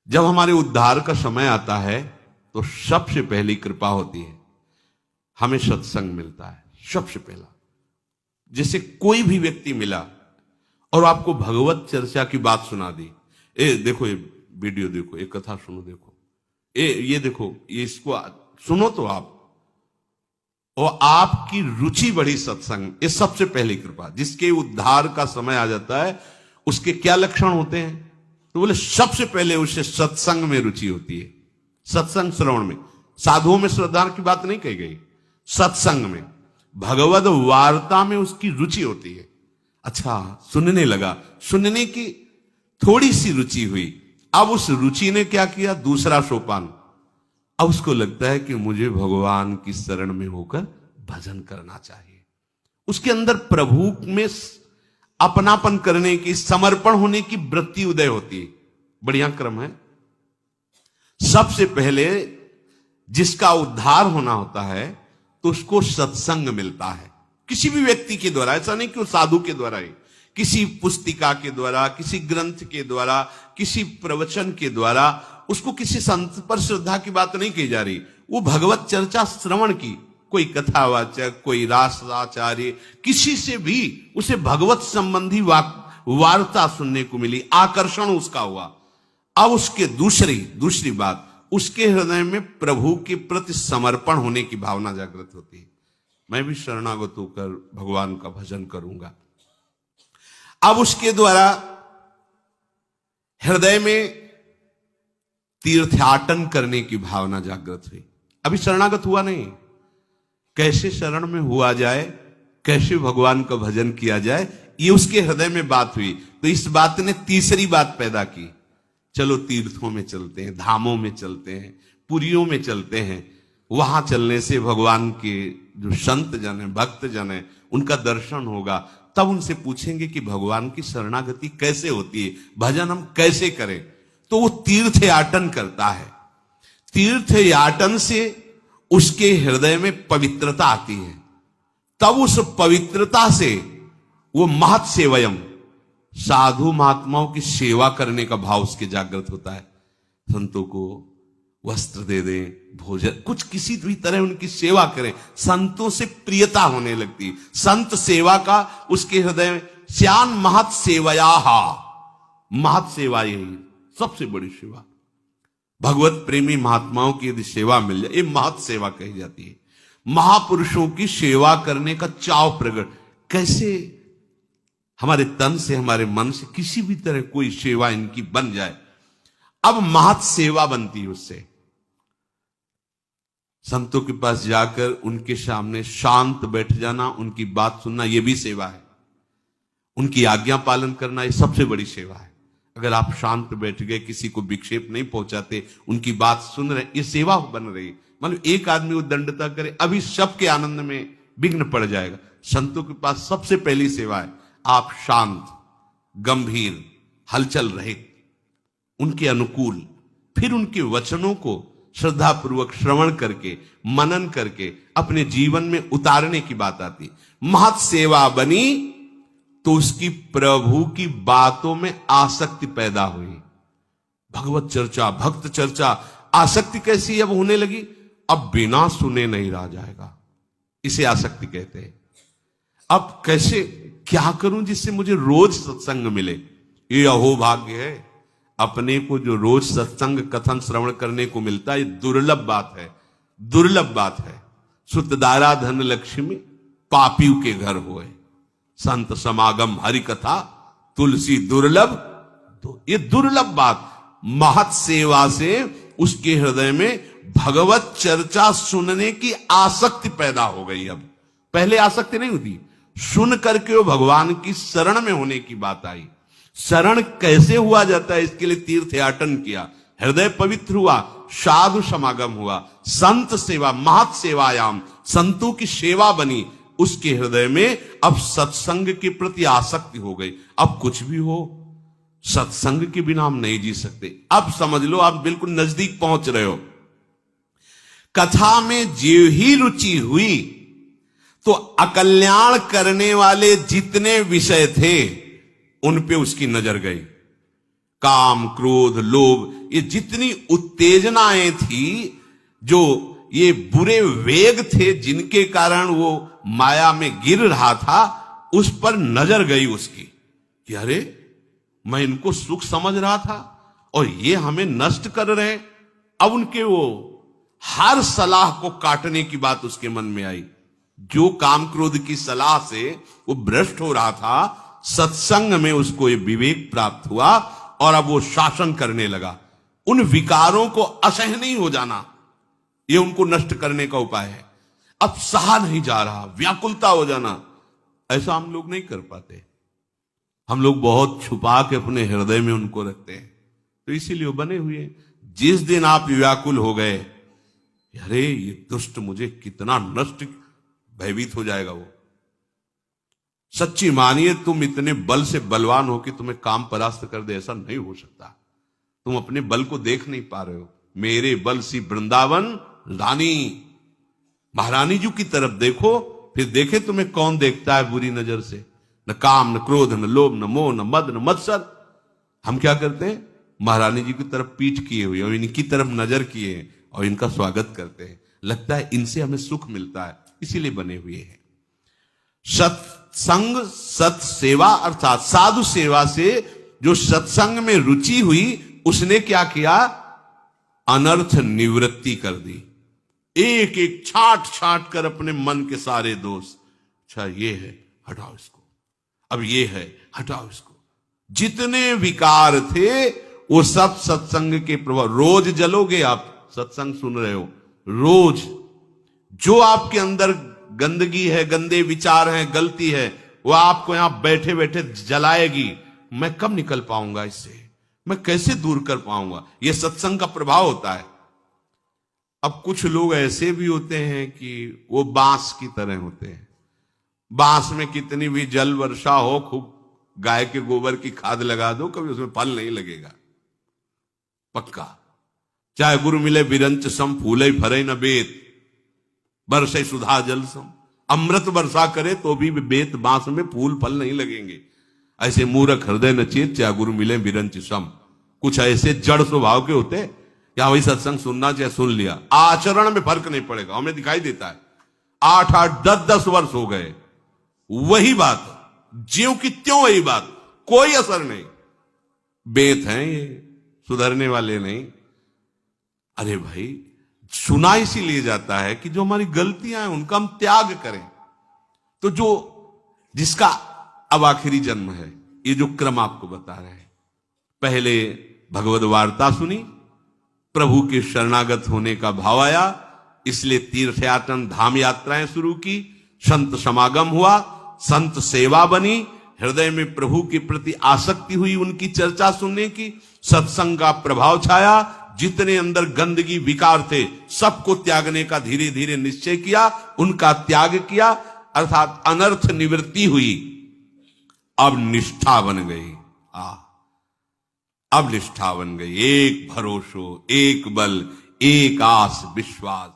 जब हमारे उद्धार का समय आता है तो सबसे पहली कृपा होती है, हमें सत्संग मिलता है सबसे पहला। जैसे कोई भी व्यक्ति मिला और आपको भगवत चर्चा की बात सुना दी, देखो ये वीडियो देखो, ये कथा सुनो, देखो ये देखो, ये इसको सुनो तो आप, और आपकी रुचि बढ़ी सत्संग, ये सबसे पहली कृपा। जिसके उद्धार का समय आ जाता है उसके क्या लक्षण होते हैं? तो बोले सबसे पहले उसे सत्संग में रुचि होती है, सत्संग श्रवण में। साधुओं में श्रद्धा की बात नहीं कही गई, सत्संग में, भगवद वार्ता में उसकी रुचि होती है। अच्छा, सुनने लगा, सुनने की थोड़ी सी रुचि हुई, अब उस रुचि ने क्या किया, दूसरा सोपान, अब उसको लगता है कि मुझे भगवान की शरण में होकर भजन करना चाहिए। उसके अंदर प्रभु में अपनापन करने की, समर्पण होने की वृत्ति उदय होती है। बढ़िया क्रम है। सबसे पहले जिसका उद्धार होना होता है तो उसको सत्संग मिलता है, किसी भी व्यक्ति के द्वारा। ऐसा नहीं कि वो साधु के द्वारा ही, किसी पुस्तिका के द्वारा, किसी ग्रंथ के द्वारा, किसी प्रवचन के द्वारा, उसको किसी संत पर श्रद्धा की बात नहीं की जा रही। वो भगवत चर्चा श्रवण की, कोई कथावाचक, कोई रासाचार्य, किसी से भी उसे भगवत संबंधी वार्ता सुनने को मिली, आकर्षण उसका हुआ। अब उसके दूसरी बात, उसके हृदय में प्रभु के प्रति समर्पण होने की भावना जागृत होती है। मैं भी शरणागत होकर भगवान का भजन करूंगा। अब उसके द्वारा हृदय में तीर्थाटन करने की भावना जागृत हुई। अभी शरणागत हुआ नहीं, कैसे शरण में हुआ जाए, कैसे भगवान का भजन किया जाए, ये उसके हृदय में बात हुई। तो इस बात ने तीसरी बात पैदा की, चलो तीर्थों में चलते हैं, धामों में चलते हैं, पुरियों में चलते हैं। वहां चलने से भगवान के जो संत जन है, भक्त जन है, उनका दर्शन होगा। तब उनसे पूछेंगे कि भगवान की शरणागति कैसे होती है, भजन हम कैसे करें। तो वो तीर्थ याटन करता है। तीर्थ याटन से उसके हृदय में पवित्रता आती है। तब उस पवित्रता से वो महत् सेवयम, साधु महात्माओं की सेवा करने का भाव उसके जागृत होता है। संतों को वस्त्र दे दें, भोजन, कुछ किसी भी तरह उनकी सेवा करें, संतों से प्रियता होने लगती। संत सेवा का उसके हृदय में श्यान महत् सेवयाहा, महत् सेवा यही सबसे बड़ी सेवा। भगवत प्रेमी महात्माओं की यदि सेवा मिल जाए, ये महत् सेवा कही जाती है। महापुरुषों की सेवा करने का चाव प्रकट, कैसे हमारे तन से, हमारे मन से किसी भी तरह कोई सेवा इनकी बन जाए, अब महत् सेवा बनती है उससे। संतों के पास जाकर उनके सामने शांत बैठ जाना, उनकी बात सुनना, यह भी सेवा है। उनकी आज्ञा पालन करना, यह सबसे बड़ी सेवा है। अगर आप शांत बैठ गए, किसी को विक्षेप नहीं पहुंचाते, उनकी बात सुन रहे, ये सेवा बन रही। मतलब एक आदमी वो दंडता करे, अभी सबके आनंद में विघ्न पड़ जाएगा। संतों के पास सबसे पहली सेवा है, आप शांत, गंभीर, हलचल रहित, उनके अनुकूल, फिर उनके वचनों को श्रद्धापूर्वक श्रवण करके, मनन करके अपने जीवन में उतारने की बात आती। महत् सेवा बनी तो उसकी प्रभु की बातों में आसक्ति पैदा हुई। भगवत चर्चा, भक्त चर्चा, आसक्ति कैसी अब होने लगी, अब बिना सुने नहीं रह जाएगा, इसे आसक्ति कहते हैं। अब कैसे, क्या करूं जिससे मुझे रोज सत्संग मिले। ये अहोभाग्य है, अपने को जो रोज सत्संग कथन श्रवण करने को मिलता है, ये दुर्लभ बात है, दुर्लभ बात है। सुतदारा धन लक्ष्मी पापियों के घर होए, संत समागम हरि कथा तुलसी दुर्लभ। ये दुर्लभ बात, महत् सेवा से उसके हृदय में भगवत चर्चा सुनने की आसक्ति पैदा हो गई। अब पहले आसक्ति नहीं होती, सुन करके वो भगवान की शरण में होने की बात आई। शरण कैसे हुआ जाता है, इसके लिए तीर्थ याटन किया, हृदय पवित्र हुआ, साधु समागम हुआ, संत सेवा, महत् सेवायाम, संतों की सेवा बनी। उसके हृदय में अब सत्संग के प्रति आसक्ति हो गई। अब कुछ भी हो, सत्संग के बिना हम नहीं जी सकते। अब समझ लो, आप बिल्कुल नजदीक पहुंच रहे हो। कथा में जो ही रुचि हुई तो अकल्याण करने वाले जितने विषय थे उन पे उसकी नजर गई। काम, क्रोध, लोभ, ये जितनी उत्तेजनाएं थी, जो ये बुरे वेग थे जिनके कारण वो माया में गिर रहा था, उस पर नजर गई उसकी कि अरे मैं इनको सुख समझ रहा था और ये हमें नष्ट कर रहे हैं। अब उनके वो हर सलाह को काटने की बात उसके मन में आई। जो काम क्रोध की सलाह से वो भ्रष्ट हो रहा था, सत्संग में उसको ये विवेक प्राप्त हुआ और अब वो शासन करने लगा। उन विकारों को असहनीय हो जाना, ये उनको नष्ट करने का उपाय है। अब सहा नहीं जा रहा, व्याकुलता हो जाना, ऐसा हम लोग नहीं कर पाते। हम लोग बहुत छुपा के अपने हृदय में उनको रखते हैं, तो इसीलिए वो बने हुए हैं। जिस दिन आप व्याकुल हो गए, अरे ये दुष्ट मुझे कितना नष्ट, भयभीत हो जाएगा वो। सच्ची मानिए, तुम इतने बल से बलवान हो कि तुम्हें काम परास्त कर दे, ऐसा नहीं हो सकता। तुम अपने बल को देख नहीं पा रहे हो। मेरे बल सी वृंदावन रानी, महारानी जी की तरफ देखो, फिर देखे तुम्हें कौन देखता है बुरी नजर से। न काम, न क्रोध, न लोभ, न मोह, न मद, न मत्सर। हम क्या करते हैं? महारानी जी की तरफ पीठ किए हुए और इनकी तरफ नजर किए और इनका स्वागत करते हैं। लगता है इनसे हमें सुख मिलता है, इसीलिए बने हुए हैं। सत्संग, सत सेवा अर्थात साधु सेवा से जो सत्संग में रुचि हुई, उसने क्या किया? अनर्थ निवृत्ति कर दी। एक एक छांट छांट कर अपने मन के सारे दोष, अच्छा ये है हटाओ इसको, अब ये है हटाओ इसको। जितने विकार थे वो सब सत्संग के प्रभाव। रोज जलोगे आप, सत्संग सुन रहे हो, रोज जो आपके अंदर गंदगी है, गंदे विचार हैं, गलती है, वो आपको यहां बैठे बैठे जलाएगी। मैं कब निकल पाऊंगा इससे, मैं कैसे दूर कर पाऊंगा? यह सत्संग का प्रभाव होता है। अब कुछ लोग ऐसे भी होते हैं कि वो बांस की तरह होते हैं। बांस में कितनी भी जल वर्षा हो, खूब गाय के गोबर की खाद लगा दो, कभी उसमें फल नहीं लगेगा, पक्का। चाहे गुरु मिले बिरंच सम, फूले फरे न बेत, बरसे सुधा जल सम। अमृत वर्षा करे तो भी बेत बांस में फूल फल नहीं लगेंगे। ऐसे मूर्ख हृदय न चेत, चाहे गुरु मिले बिरंच सम। कुछ ऐसे जड़ स्वभाव के होते हैं, या वही सत्संग सुनना चाहे सुन लिया, आचरण में फर्क नहीं पड़ेगा। हमें दिखाई देता है 8-8, 10-10 वर्ष हो गए, वही बात ज्यों की त्यों वही बात, कोई असर नहीं। बेत हैं ये, सुधरने वाले नहीं। अरे भाई, सुना इसीलिए जाता है कि जो हमारी गलतियां हैं उनका हम त्याग करें। तो जो जिसका अब आखिरी जन्म है, ये जो क्रम आपको बता रहे हैं, पहले भगवद वार्ता सुनी, प्रभु के शरणागत होने का भाव आया, इसलिए तीर्थयाटन धाम यात्राएं शुरू की, संत समागम हुआ, संत सेवा बनी, हृदय में प्रभु के प्रति आसक्ति हुई, उनकी चर्चा सुनने की, सत्संग का प्रभाव छाया। जितने अंदर गंदगी विकार थे सबको त्यागने का धीरे धीरे निश्चय किया, उनका त्याग किया, अर्थात अनर्थ निवृत्ति हुई। अब निष्ठा बन गई। अब निष्ठा बन गई। एक भरोसो, एक बल, एक आस, विश्वास।